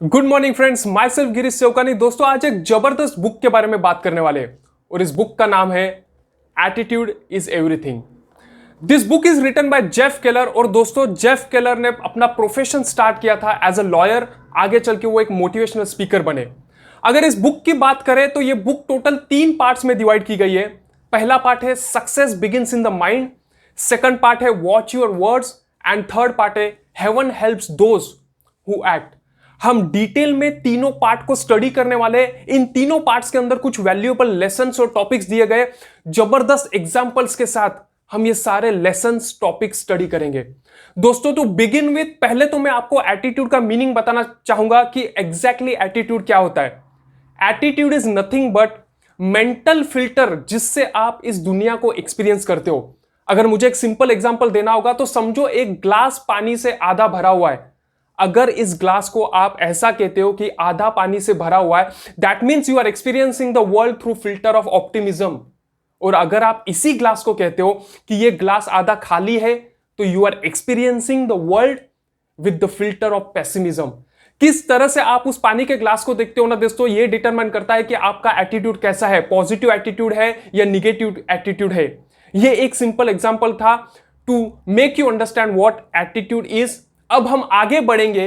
Good morning friends, myself Girish Sevakani. दोस्तों आज एक जबरदस्त बुक के बारे में बात करने वाले हैं और इस बुक का नाम है attitude is everything. This book is written by Jeff Keller. और दोस्तों जेफ केलर ने अपना प्रोफेशन स्टार्ट किया था एज अ लॉयर, आगे चल के वो एक मोटिवेशनल स्पीकर बने। अगर इस बुक की बात करें तो ये बुक टोटल 3 पार्ट्स में डिवाइड की गई है। पहला पार्ट है success begins in the mind, second part है watch your words and third part है heaven helps those who act. हम डिटेल में तीनों पार्ट को स्टडी करने वाले हैं। इन तीनों पार्ट्स के अंदर कुछ वैल्यूएबल लेसन्स और टॉपिक्स दिए गए, जबरदस्त एग्जांपल्स के साथ हम ये सारे लेसन्स टॉपिक स्टडी करेंगे। दोस्तों टू बिगिन विथ, पहले तो मैं आपको एटीट्यूड का मीनिंग बताना चाहूंगा कि एग्जैक्टली एटीट्यूड क्या होता है। Attitude is nothing but mental filter जिससे आप इस दुनिया को एक्सपीरियंस करते हो। अगर मुझे एक सिंपल एग्जांपल देना होगा तो समझो एक ग्लास पानी से आधा भरा हुआ है। अगर इस ग्लास को आप ऐसा कहते हो कि आधा पानी से भरा हुआ है, that means you are experiencing the world through filter of optimism. और अगर आप इसी ग्लास को कहते हो कि यह ग्लास आधा खाली है, तो you are experiencing the world with the filter of pessimism. किस तरह से आप उस पानी के ग्लास को देखते हो ना दोस्तों, यह डिटरमाइन करता है कि आपका एटीट्यूड कैसा है, पॉजिटिव एटीट्यूड है या निगेटिव एटीट्यूड है। यह एक सिंपल एग्जांपल था to make you understand what attitude is. अब हम आगे बढ़ेंगे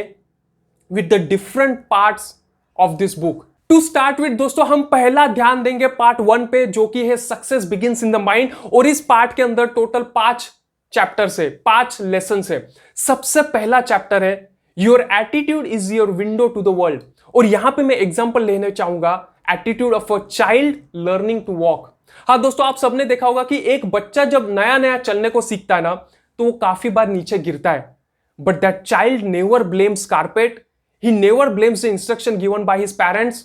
with the different parts of this book. To start with दोस्तों, हम पहला ध्यान देंगे पार्ट 1 पे, जो कि है success begins in the mind. और इस पार्ट के अंदर टोटल 5 चैप्टर है, 5 लेसन है। सबसे पहला चैप्टर है your attitude is your window to the world. और यहां पे मैं एग्जांपल लेना चाहूंगा attitude of a child learning to walk. हाँ दोस्तों, आप सबने देखा होगा कि एक बच्चा जब नया नया चलने को सीखता है ना, तो वो काफी बार नीचे गिरता है। But that child never blames carpet. He never blames the instruction given by his parents.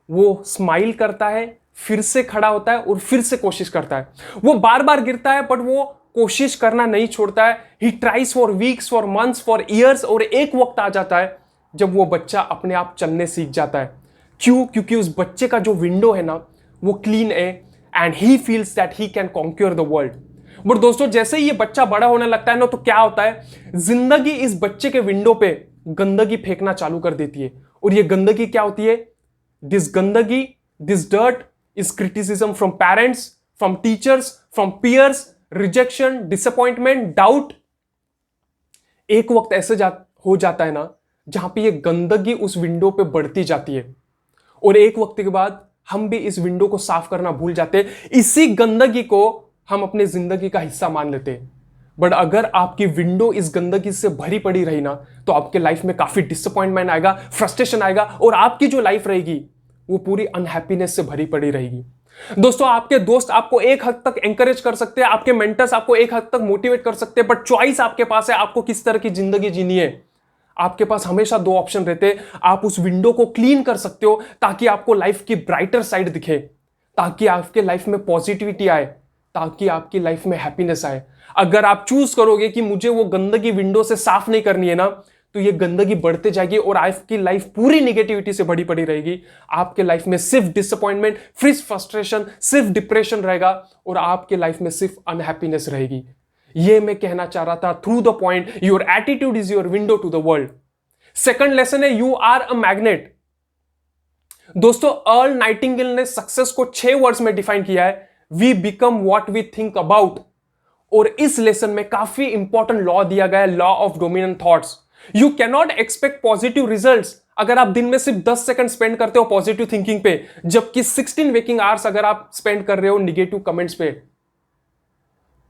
वो स्माइल करता है, फिर से खड़ा होता है और फिर से कोशिश करता है। वो बार बार गिरता है बट वो कोशिश करना नहीं छोड़ता है। He tries for weeks, for months, for years। और एक वक्त आ जाता है जब वो बच्चा अपने आप चलने सीख जाता है। क्यों? क्योंकि उस बच्चे का जो विंडो है ना, वो क्लीन है and he feels that he can conquer the world। But दोस्तों जैसे ही ये बच्चा बड़ा होने लगता है ना, तो क्या होता है, जिंदगी इस बच्चे के विंडो पे गंदगी फेंकना चालू कर देती है। और ये गंदगी क्या होती है? दिस गंदगी, this dirt is criticism from parents, from teachers, from peers, rejection, disappointment, doubt. एक वक्त ऐसे हो जाता है ना, जहां पे ये गंदगी उस विंडो पे बढ़ती जाती है और एक वक्त के बाद हम भी इस विंडो को साफ करना भूल जाते हैं। इसी गंदगी को हम अपने जिंदगी का हिस्सा मान लेते हैं। बट अगर आपकी विंडो इस गंदगी से भरी पड़ी रही ना, तो आपके लाइफ में काफी डिसअपॉइंटमेंट आएगा, फ्रस्ट्रेशन आएगा और आपकी जो लाइफ रहेगी वो पूरी अनहैप्पीनेस से भरी पड़ी रहेगी। दोस्तों आपके दोस्त आपको एक हद तक एंकरेज कर सकते हैं, आपके मेंटर्स आपको एक हद तक मोटिवेट कर सकते हैं, बट चॉइस आपके पास है, आपको किस तरह की जिंदगी जीनी है। आपके पास हमेशा 2 ऑप्शन रहते हैं। आप उस विंडो को क्लीन कर सकते हो ताकि आपको लाइफ की ब्राइटर साइड दिखे, ताकि आपके लाइफ में पॉजिटिविटी आए, ताकि आपकी लाइफ में हैप्पीनेस आए। अगर आप चूज करोगे कि मुझे वो गंदगी विंडो से साफ नहीं करनी है ना, तो ये गंदगी बढ़ते जाएगी और आपकी लाइफ पूरी निगेटिविटी से भरी पड़ी रहेगी। आपके लाइफ में सिर्फ डिसअपॉइंटमेंट, सिर्फ फ्रस्ट्रेशन, सिर्फ डिप्रेशन रहेगा और आपके लाइफ में सिर्फ अनहैप्पीनेस रहेगी। ये मैं कहना चाह रहा था through the point your attitude is your window to the world. Second lesson है यू आर अ मैग्नेट। दोस्तों अर्ल नाइटिंगेल ने सक्सेस को 6 वर्ड्स में डिफाइन किया है, we become what we think about. और इस लेसन में काफी इंपॉर्टेंट लॉ दिया गया है, law of dominant thoughts. You cannot expect positive results अगर आप दिन में सिर्फ 10 सेकंड स्पेंड करते हो पॉजिटिव थिंकिंग पे, जबकि 16 वेकिंग आवर्स अगर आप स्पेंड कर रहे हो निगेटिव कमेंट्स पे।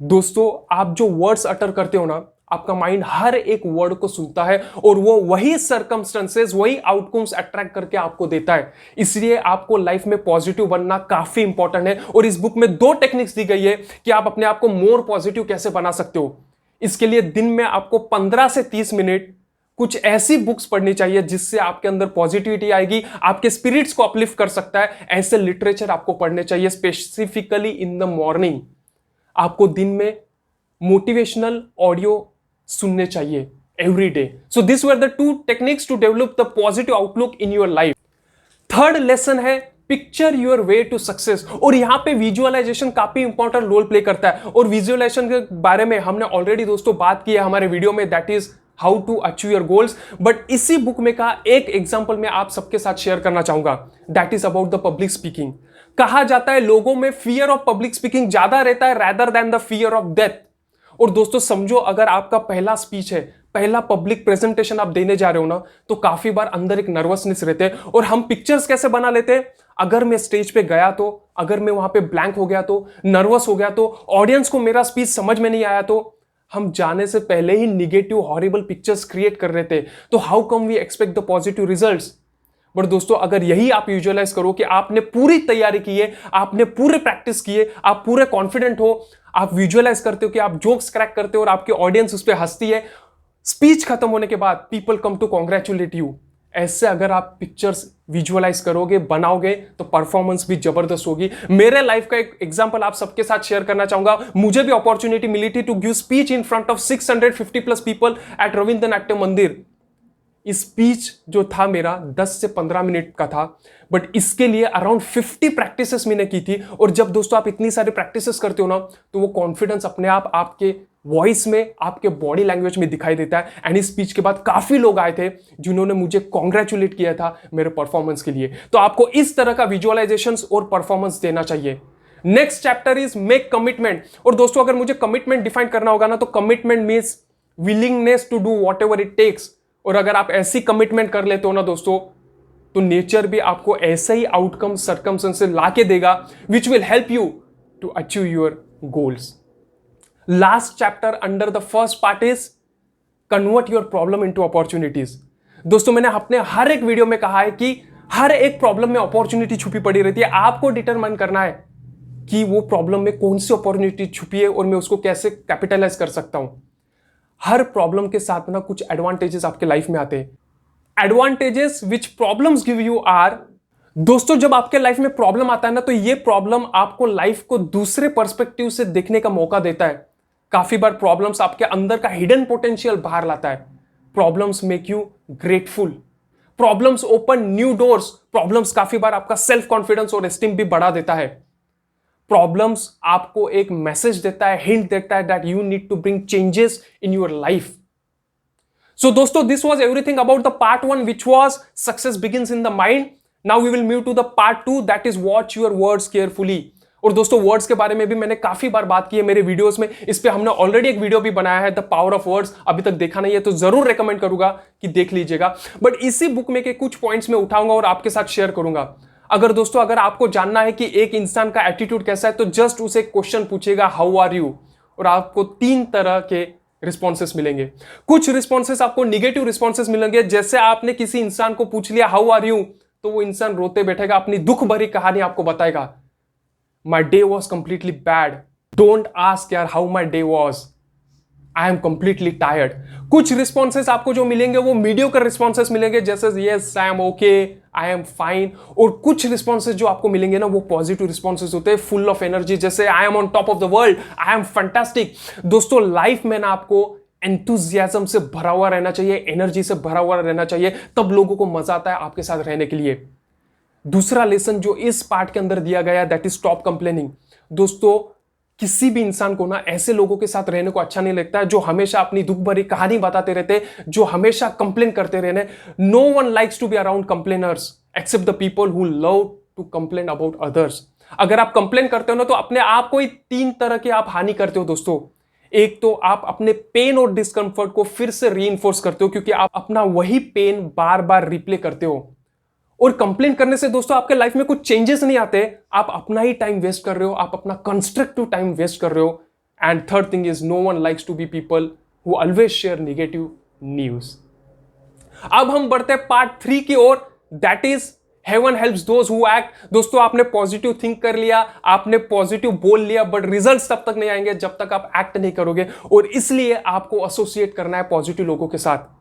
दोस्तों आप जो वर्ड्स अटर करते हो ना, आपका माइंड हर एक वर्ड को सुनता है और वो वही सर्कमस्टेंसेस, वही आउटकम्स अट्रैक्ट करके आपको देता है। इसलिए आपको लाइफ में पॉजिटिव बनना काफी इंपॉर्टेंट है। और इस बुक में 2 टेक्निक्स दी गई है कि आप अपने आप को मोर पॉजिटिव कैसे बना सकते हो। इसके लिए दिन में आपको 15 से 30 मिनट कुछ ऐसी बुक्स पढ़नी चाहिए जिससे आपके अंदर पॉजिटिविटी आएगी, आपके स्पिरिट्स को अपलिफ्ट कर सकता है। ऐसे लिटरेचर आपको पढ़ने चाहिए, स्पेसिफिकली इन द मॉर्निंग। आपको दिन में मोटिवेशनल ऑडियो सुनने चाहिए every day. So this were the 2 techniques to develop the positive outlook in your life. Third lesson है picture your way to success. और यहां पे विजुअलाइजेशन काफी इंपॉर्टेंट रोल प्ले करता है और विजुअलाइजेशन के बारे में हमने ऑलरेडी दोस्तों बात की है हमारे वीडियो में, that is how to achieve your goals. But इसी बुक में का एक एग्जाम्पल मैं आप सबके साथ शेयर करना चाहूंगा, that is about the public speaking. कहा जाता है लोगों में फियर ऑफ पब्लिक स्पीकिंग ज्यादा रहता है rather than the fear of death. और दोस्तों समझो, अगर आपका पहला स्पीच है, पहला पब्लिक प्रेजेंटेशन आप देने जा रहे हो ना, तो काफी बार अंदर एक नर्वसनेस रहते हैं। और हम पिक्चर्स कैसे बना लेते हैं, अगर मैं स्टेज पे गया तो, अगर मैं वहां पे ब्लैंक हो गया तो, नर्वस हो गया तो, ऑडियंस को मेरा स्पीच समझ में नहीं आया तो, हम जाने से पहले ही निगेटिव हॉरिबल पिक्चर्स क्रिएट कर रहे थे। तो how come we expect the positive results. But दोस्तों अगर यही आप विजुअलाइज करो कि आपने पूरी तैयारी की है, आपने पूरे प्रैक्टिस किए, आप पूरे कॉन्फिडेंट हो, आप विजुअलाइज करते हो कि आप जोक्स क्रैक करते हो और आपकी ऑडियंस उस पर हंसती है, स्पीच खत्म होने के बाद people come to congratulate you, ऐसे अगर आप पिक्चर्स विजुअलाइज करोगे, बनाओगे, तो परफॉर्मेंस भी जबरदस्त होगी। मेरे लाइफ का एक एग्जांपल आप सबके साथ शेयर करना चाहूंगा। मुझे भी अपॉर्चुनिटी मिली थी to give speech in front of 650 plus people at Rabindra Natya Mandir. Speech जो था मेरा 10 से 15 मिनट का था, बट इसके लिए अराउंड 50 प्रैक्टिसेस मैंने की थी। और जब दोस्तों आप इतनी सारी प्रैक्टिसेस करते हो ना, तो वो कॉन्फिडेंस अपने आप आपके वॉइस में, आपके बॉडी लैंग्वेज में दिखाई देता है। एंड इस स्पीच के बाद काफी लोग आए थे जिन्होंने मुझे कॉन्ग्रेचुलेट किया था मेरे परफॉर्मेंस के लिए। तो आपको इस तरह का विजुअलाइजेशन और परफॉर्मेंस देना चाहिए। Next chapter is make commitment. और दोस्तों अगर मुझे कमिटमेंट डिफाइन करना होगा ना, तो commitment means willingness to do whatever it takes. और अगर आप ऐसी कमिटमेंट कर लेते हो ना दोस्तों, तो नेचर भी आपको ऐसा ही आउटकम सर्कमस्टेंसेस लाके देगा which will help you to achieve your goals. Last chapter under the first part is convert your problem into opportunities. दोस्तों मैंने अपने हर एक वीडियो में कहा है कि हर एक प्रॉब्लम में अपॉर्चुनिटी छुपी पड़ी रहती है। आपको डिटरमाइन करना है कि वो प्रॉब्लम में कौन सी अपॉर्चुनिटी छुपी है और मैं उसको कैसे कैपिटलाइज कर सकता हूं। हर प्रॉब्लम के साथ ना कुछ एडवांटेजेस आपके लाइफ में आते हैं। Advantages which problems give you are, दोस्तों जब आपके लाइफ में प्रॉब्लम आता है ना, तो ये प्रॉब्लम आपको लाइफ को दूसरे पर्सपेक्टिव से देखने का मौका देता है। काफी बार प्रॉब्लम्स आपके अंदर का हिडन पोटेंशियल बाहर लाता है। Problems make you grateful, problems open new doors, problems काफी बार आपका सेल्फ कॉन्फिडेंस और एस्टीम भी बढ़ा देता है। प्रॉब्लम्स आपको एक मैसेज देता है, हिंट देता है that you need to bring changes in your life. So दोस्तों this was everything about the part 1 which was success begins in the mind. Now we will move to the part 2 that is watch your words carefully. और दोस्तों words के बारे में भी मैंने काफी बार बात की है मेरे वीडियोस में। इस पे हमने ऑलरेडी एक वीडियो भी बनाया है, द पावर ऑफ वर्ड्स। अभी तक देखा नहीं है तो जरूर रेकमेंड करूंगा कि देख लीजिएगा। बट इसी बुक में के कुछ पॉइंट्स में उठाऊंगा और आपके साथ शेयर करूंगा। अगर दोस्तों अगर आपको जानना है कि एक इंसान का एटीट्यूड कैसा है, तो जस्ट उसे क्वेश्चन पूछिएगा हाउ आर यू, और आपको 3 तरह के रिस्पॉन्सेस मिलेंगे। कुछ रिस्पॉन्सेस आपको निगेटिव रिस्पॉन्सेस मिलेंगे, जैसे आपने किसी इंसान को पूछ लिया हाउ आर यू, तो वो इंसान रोते बैठेगा, अपनी दुख भरी कहानी आपको बताएगा। My day was completely bad, don't ask यार how my day was, I am completely tired. कुछ रिस्पॉन्सेस आपको जो मिलेंगे वो मीडियोकर रिस्पॉन्सेस मिलेंगे, जैसे yes I am okay, I am fine. और कुछ रिस्पॉन्सेस जो आपको मिलेंगे ना, वो पॉजिटिव रिस्पॉन्सेस होते हैं, फुल ऑफ एनर्जी, जैसे I am on top of the world, I am fantastic. दोस्तों लाइफ में ना आपको एंथुजियाज्म से भरा हुआ रहना चाहिए, एनर्जी से भरा हुआ रहना चाहिए, तब लोगों को मजा आता है आपके साथ रहने के लिए। दूसरा लेसन जो इस पार्ट के अंदर दिया गया दैट इज स्टॉप कंप्लेनिंग। दोस्तों किसी भी इंसान को ना ऐसे लोगों के साथ रहने को अच्छा नहीं लगता है जो हमेशा अपनी दुख भरी कहानी बताते रहते, जो हमेशा कंप्लेन करते रहने। No one likes to be around complainers except the people who love to complain about others. अगर आप कंप्लेन करते हो ना, तो अपने आप को ही 3 तरह के आप हानि करते हो दोस्तों। एक तो आप अपने पेन और डिस्कंफर्ट को फिर से रीइंफोर्स करते हो, क्योंकि आप अपना वही पेन बार बार रिप्ले करते हो। और कंप्लेन करने से दोस्तों आपके लाइफ में कुछ चेंजेस नहीं आते, आप अपना ही टाइम वेस्ट कर रहे हो, आप अपना कंस्ट्रक्टिव टाइम वेस्ट कर रहे हो। And third thing is no one likes to be people who always share negative news. अब हम बढ़ते हैं पार्ट 3 की ओर, that is heaven helps those who act. दोस्तों आपने पॉजिटिव थिंक कर लिया, आपने पॉजिटिव बोल लिया, बट रिजल्ट्स तब तक नहीं आएंगे जब तक आप एक्ट नहीं करोगे। और इसलिए आपको एसोसिएट करना है पॉजिटिव लोगों के साथ।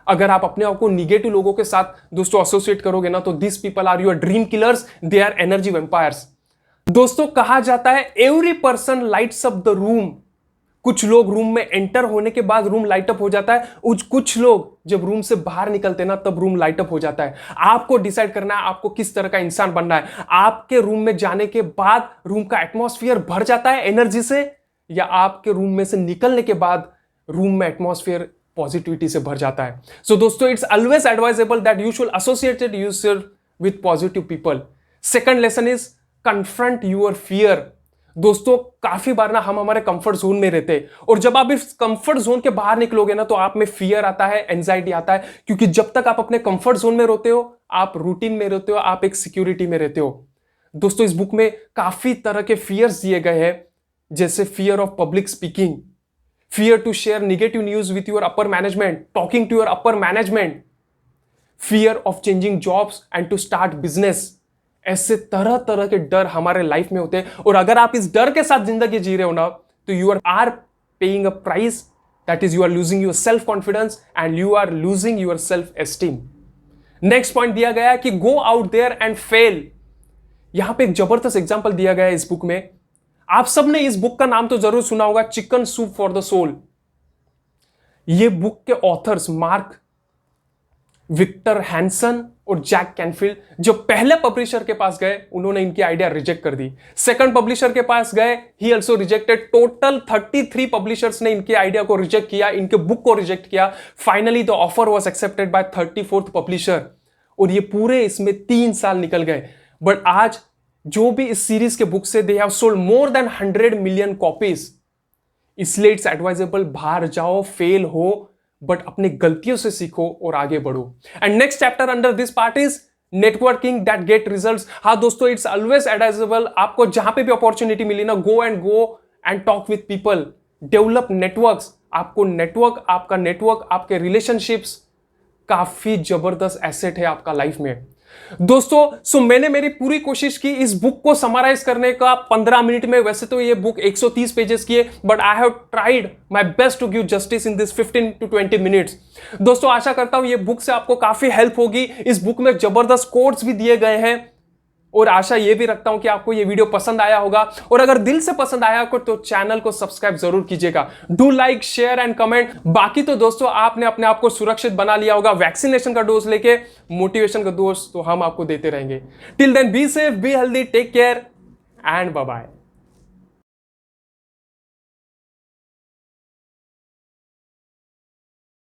अगर आप अपने आप को निगेटिव लोगों के साथ दोस्तों एसोसिएट करोगे ना, तो this people are your dream killers, they are energy vampires. दोस्तों कहा जाता है every person lights up the room. कुछ लोग रूम में एंटर होने के बाद रूम लाइट अप हो जाता है, कुछ लोग जब रूम से बाहर निकलते हैं ना, तब रूम लाइट अप हो जाता है। आपको डिसाइड करना है आपको किस तरह का इंसान बनना है। आपके रूम में जाने के बाद रूम का एटमॉस्फेयर भर जाता है एनर्जी से, या आपके रूम में से निकलने के बाद रूम में एटमॉस्फेयर पॉजिटिविटी से भर जाता है। सो दोस्तों, it's always advisable that you should associated yourself with positive people. Second lesson is confront your fear. दोस्तों, काफी बार ना हम हमारे कंफर्ट जोन में रहते हैं, और जब आप इस कंफर्ट जोन के बाहर निकलोगे ना तो आप में फियर आता है, एंजाइटी आता है, क्योंकि जब तक आप अपने कंफर्ट जोन में रहते हो, आप रूटीन में रहते हो, आप एक सिक्योरिटी में रहते हो। दोस्तों, इस बुक में काफी तरह के फियर्स दिए गए हैं, जैसे fear of public speaking, fear to share negative news with your upper management, talking to your upper management, fear of changing jobs and to start business. ऐसे तरह तरह के डर हमारे लाइफ में होते हैं, और अगर आप इस डर के साथ जिंदगी जी रहे हो ना, तो you are paying a price, that is you are losing your self confidence and you are losing your self esteem. Next point दिया गया है कि go out there and fail. यहां पे एक जबरदस्त एग्जांपल दिया गया है इस बुक में। आप सबने इस बुक का नाम तो जरूर सुना होगा, chicken soup for the soul. ये बुक के ऑथर्स मार्क विक्टर हैंसन और जैक कैनफील्ड, जो पहले पब्लिशर के पास गए, उन्होंने इनकी आइडिया रिजेक्ट कर दी। सेकंड पब्लिशर के पास गए, he also rejected. Total 33 publishers ने इनके आइडिया को रिजेक्ट किया, इनके बुक को रिजेक्ट किया। Finally the offer was accepted by 34th publisher, और ये पूरे इसमें 3 साल निकल गए। बट आज जो भी इस सीरीज के बुक से, they have sold more than 100 million copies. इसलिए इट्स एडवाइजेबल, बाहर जाओ, फेल हो, बट अपनी गलतियों से सीखो और आगे बढ़ो। And next chapter under this part is networking that get results. हाँ दोस्तों, इट्स ऑलवेज एडवाइजेबल, आपको जहां पे भी अपॉर्चुनिटी मिली ना, go and talk with people, develop networks. आपको नेटवर्क, आपका नेटवर्क, आपके रिलेशनशिप्स काफी जबरदस्त एसेट है आपका लाइफ में। दोस्तों, मैंने मेरी पूरी कोशिश की इस बुक को समराइज करने का 15 मिनट में। वैसे तो ये बुक 130 पेजेस की है, but I have tried my best to give justice in this 15 to 20 minutes. दोस्तों, आशा करता हूं ये बुक से आपको काफी हेल्प होगी। इस बुक में जबरदस्त कोट्स भी दिए गए हैं, और आशा ये भी रखता हूं कि आपको ये वीडियो पसंद आया होगा। और अगर दिल से पसंद आया हो तो चैनल को सब्सक्राइब जरूर कीजिएगा। Do like, share and comment. बाकी तो दोस्तों, आपने अपने आप को सुरक्षित बना लिया होगा वैक्सीनेशन का डोज लेके, मोटिवेशन का डोज तो हम आपको देते रहेंगे। Till then, be safe, be healthy, take care and bye bye.